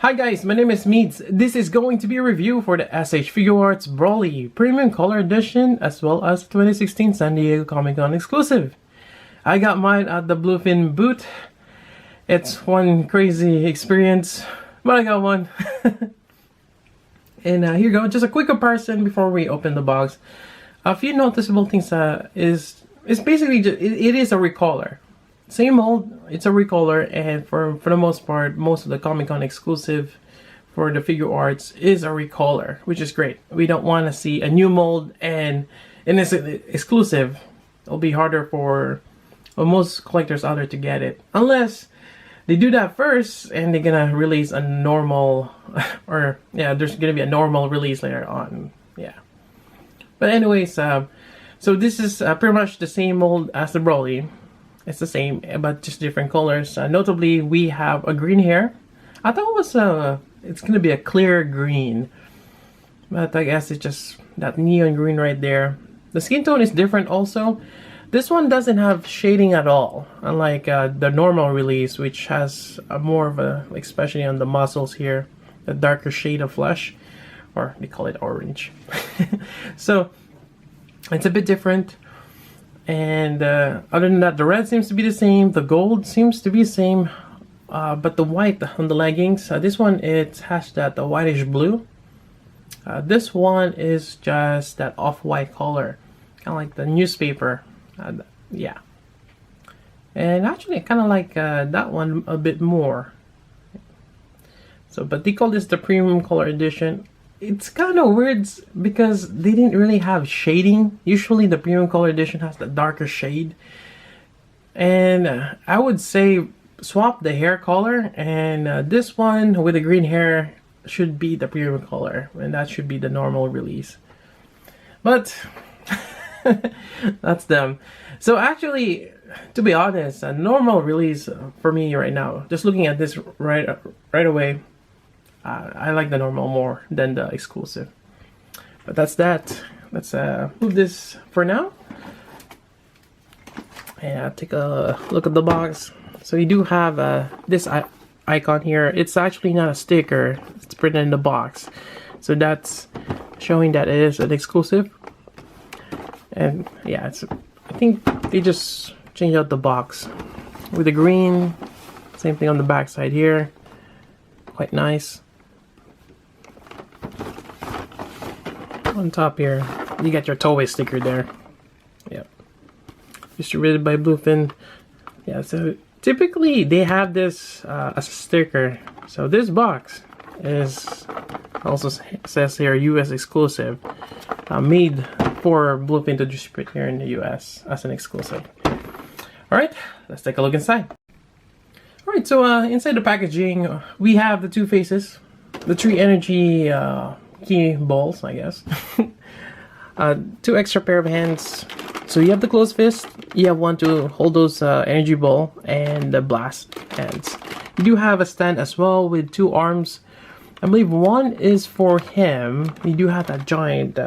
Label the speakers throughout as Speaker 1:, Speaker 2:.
Speaker 1: Hi guys, my name is Meads. This is going to be a review for the SH Figuarts Broly Premium Color Edition as well as 2016 San Diego Comic-Con exclusive. I got mine at the Bluefin booth. It's one crazy experience, but I got one. And here you go, just a quick comparison before we open the box. A few noticeable things is basically just, it is a recolor. Same mold, it's a recolor, and for the most part, most of the Comic-Con exclusive for the Figuarts is a recolor, which is great. We don't want to see a new mold and it's exclusive. It'll be harder for most collectors out there to get it. Unless they do that first and they're gonna release a normal, or yeah, there's gonna be a normal release later on. Yeah. But anyways, so this is pretty much the same mold as the Broly. It's the same, but just different colors. Notably, we have a green hair. I thought it was it's gonna be a clear green, but I guess it's just that neon green right there. The skin tone is different also. This one doesn't have shading at all, unlike the normal release, which has more of a, especially on the muscles here, a darker shade of flesh, or they call it orange. So it's a bit different. And other than that, the red seems to be the same, the gold seems to be the same, but the white on the leggings, this one it has that whitish blue. This one is just that off-white color, kind of like the newspaper. Yeah, and actually I kind of like that one a bit more. So, but they call this the Premium Color Edition. It's kind of weird because they didn't really have shading. Usually the Premium Color Edition has the darker shade. And I would say swap the hair color, and this one with the green hair should be the Premium Color, and that should be the normal release. But that's them. So actually, to be honest, a normal release for me right now, just looking at this right away, I like the normal more than the exclusive. But that's that. Let's move this for now. And take a look at the box. So you do have this icon here. It's actually not a sticker. It's printed in the box. So that's showing that it is an exclusive. And yeah, it's, I think they just changed out the box with the green. Same thing on the back side here. Quite nice. On top here, you got your tollway sticker there. Yep. Distributed by Bluefin. Yeah, so typically they have this as a sticker. So this box is also says here US exclusive, made for Bluefin to distribute here in the US as an exclusive. Alright, let's take a look inside. Alright, so inside the packaging, we have the two faces, the three energy key balls, I guess. Two extra pair of hands. So you have the closed fist, you have one to hold those energy ball, and the blast hands. You do have a stand as well with two arms. I believe one is for him. You do have that giant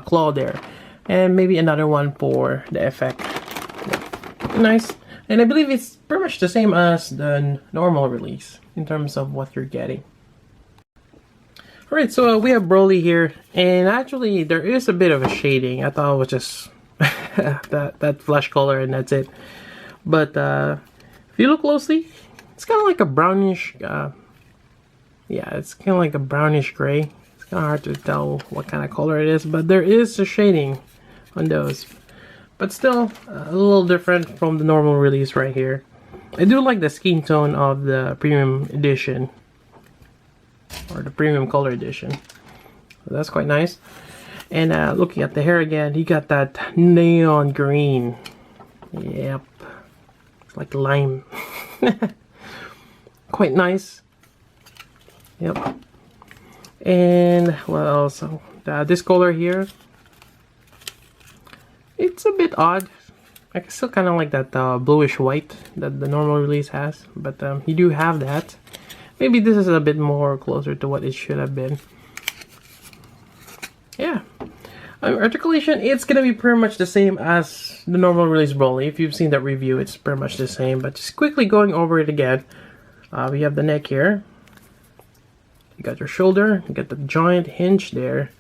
Speaker 1: claw there, and maybe another one for the effect. Yeah. Nice. And I believe it's pretty much the same as the normal release in terms of what you're getting. Alright, so we have Broly here, and actually there is a bit of a shading. I thought it was just that flesh color and that's it. But if you look closely, it's kind of like a brownish, yeah, it's kind of like a brownish gray. It's kind of hard to tell what kind of color it is, but there is a shading on those. But still, a little different from the normal release right here. I do like the skin tone of the Premium Edition, or the Premium Color Edition. So that's quite nice. And looking at the hair again, he got that neon green. Yep, it's like lime. Quite nice. Yep. And what else? This color here, it's a bit odd. I still kind of like that bluish white that the normal release has, but you do have that. Maybe this is a bit more closer to what it should have been. Yeah. Articulation, it's gonna be pretty much the same as the normal release Broly. If you've seen that review, it's pretty much the same. But just quickly going over it again. We have the neck here. You got your shoulder. You got the giant hinge there,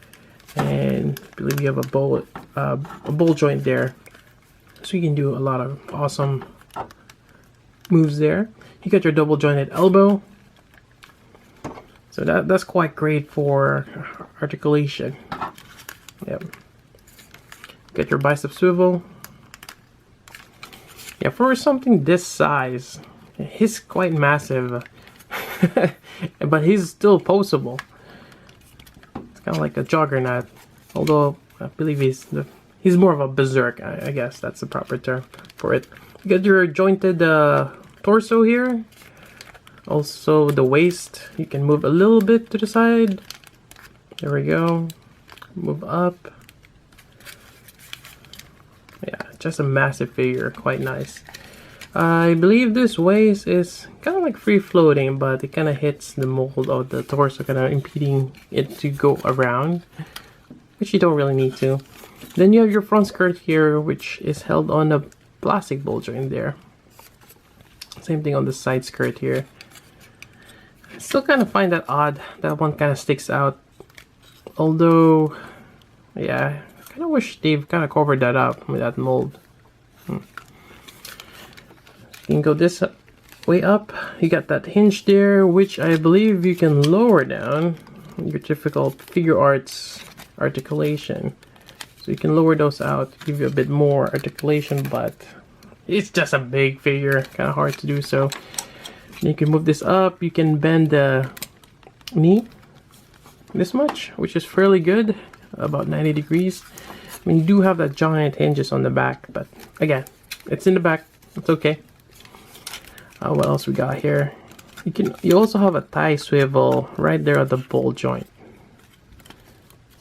Speaker 1: and I believe you have a ball joint there, so you can do a lot of awesome moves there. You got your double jointed elbow, so that's quite great for articulation. Yep. Got your bicep swivel. Yeah, for something this size, he's quite massive, but he's still poseable. It's kind of like a juggernaut, although I believe he's more of a berserk. I guess that's the proper term for it. You got your jointed torso here. Also the waist, you can move a little bit to the side. There we go. Move up. Yeah, just a massive figure, quite nice. I believe this waist is kind of like free floating, but it kind of hits the mold of the torso, kind of impeding it to go around, which you don't really need to. Then you have your front skirt here, which is held on a plastic ball joint there. Same thing on the side skirt here. I still kind of find that odd. That one kind of sticks out. Although, yeah, I kind of wish they've kind of covered that up with that mold. You can go this way up. You got that hinge there, which I believe you can lower down. Your typical Figuarts articulation. So you can lower those out, give you a bit more articulation, but it's just a big figure, kind of hard to do so. You can move this up. You can bend the knee this much, which is fairly good, about 90 degrees. I mean, you do have that giant hinges on the back, but again, it's in the back. It's okay. What else we got here? You also have a thigh swivel right there at the ball joint.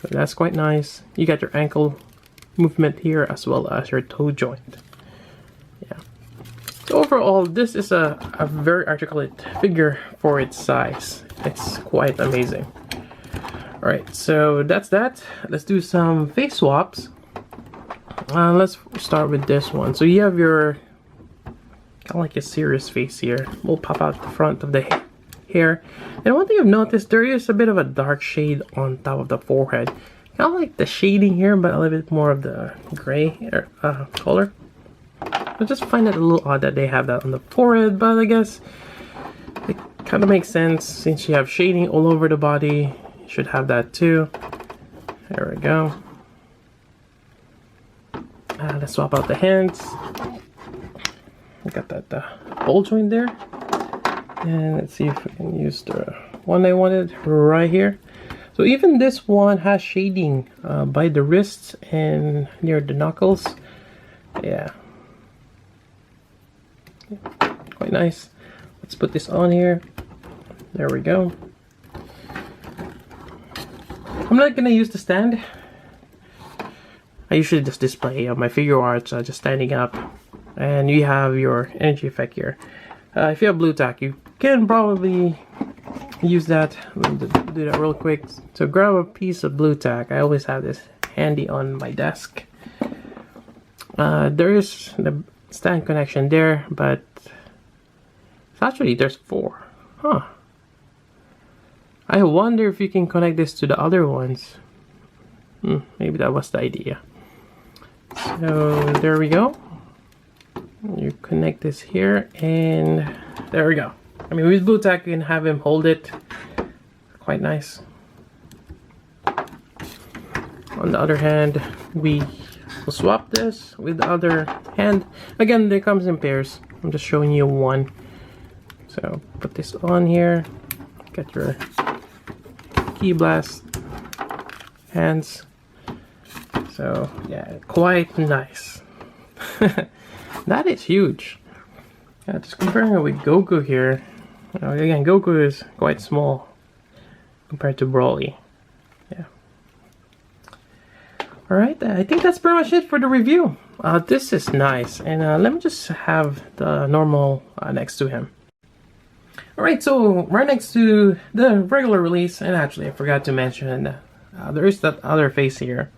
Speaker 1: So that's quite nice. You got your ankle movement here as well as your toe joint. Yeah. So overall, this is a very articulate figure for its size. It's quite amazing. Alright, so that's that. Let's do some face swaps. Let's start with this one. So you have your kind of like a serious face here. Will pop out the front of the hair. And one thing I've noticed, there is a bit of a dark shade on top of the forehead. Kind of like the shading here, but a little bit more of the gray color. I just find it a little odd that they have that on the forehead, but I guess it kind of makes sense since you have shading all over the body. You should have that too. There we go. Let's swap out the hands. I got that ball joint there. And let's see if we can use the one I wanted right here. So even this one has shading by the wrists and near the knuckles. Yeah. Quite nice. Let's put this on here. There we go. I'm not gonna use the stand. I usually just display my Figuarts just standing up. And you have your energy effect here. If you have blue tack, you can probably use that. Let me do that real quick. So grab a piece of blue tack. I always have this handy on my desk. There is the stand connection there, but actually there's 4. Huh. I wonder if you can connect this to the other ones. Maybe that was the idea. So there we go. You connect this here, and there we go. I mean, with blue tack, you can have him hold it. Quite nice. On the other hand, we will swap this with the other hand. Again, they comes in pairs. I'm just showing you one. So put this on here. Get your key blast hands. So yeah, quite nice. That is huge. Yeah, just comparing it with Goku here. Again, Goku is quite small compared to Broly. Yeah. Alright, I think that's pretty much it for the review. This is nice. And let me just have the normal next to him. Alright, so right next to the regular release, and actually I forgot to mention, there is that other face here,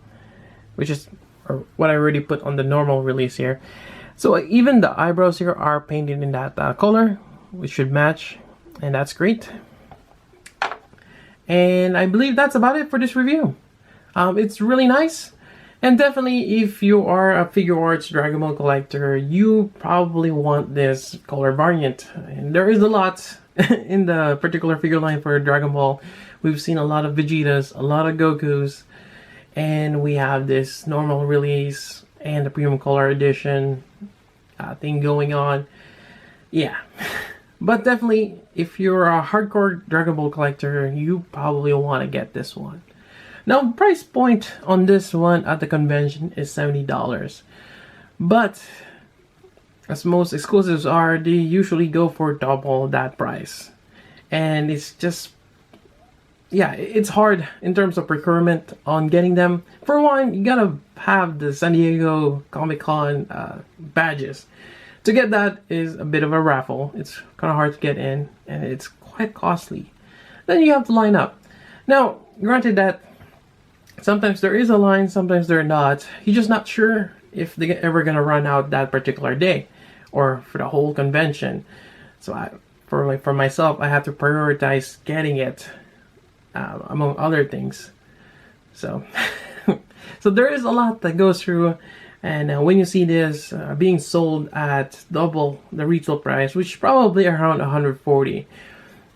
Speaker 1: which is what I already put on the normal release here. So even the eyebrows here are painted in that color, which should match. and that's great. And I believe that's about it for this review. It's really nice. And definitely, if you are a Figuarts Dragon Ball collector, you probably want this color variant. And there is a lot in the particular figure line for Dragon Ball. We've seen a lot of Vegetas, a lot of Gokus, and we have this normal release and the premium color edition thing going on. Yeah. But definitely, if you're a hardcore Dragon Ball collector, you probably want to get this one. Now, price point on this one at the convention is $70. But, as most exclusives are, they usually go for double that price. And it's just, yeah, it's hard in terms of procurement on getting them. For one, you gotta have the San Diego Comic-Con badges. To get that is a bit of a raffle. It's kind of hard to get in, and it's quite costly. Then you have to line up. Now, granted that sometimes there is a line, sometimes they're not. You're just not sure if they're ever gonna run out that particular day, or for the whole convention. So for myself, I have to prioritize getting it, among other things. So, so there is a lot that goes through. And when you see this being sold at double the retail price, which is probably around $140,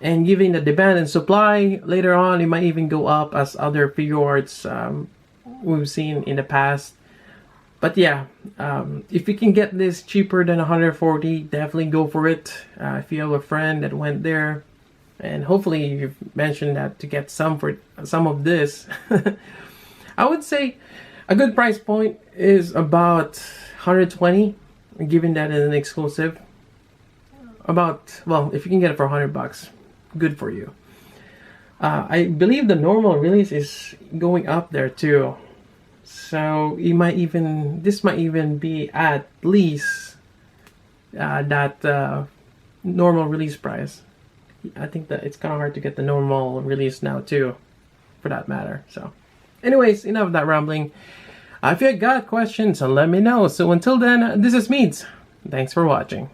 Speaker 1: and given the demand and supply, later on it might even go up as other Figuarts we've seen in the past. But yeah, if you can get this cheaper than $140, definitely go for it. If you have a friend that went there, and hopefully you've mentioned that to get some of this, I would say a good price point is about $120, given that it's an exclusive. Well, if you can get it for $100, good for you. I believe the normal release is going up there too. So this might even be at least that normal release price. I think that it's kind of hard to get the normal release now too, for that matter. So anyways, enough of that rambling. If you got questions, let me know. So until then, this is Meads. Thanks for watching.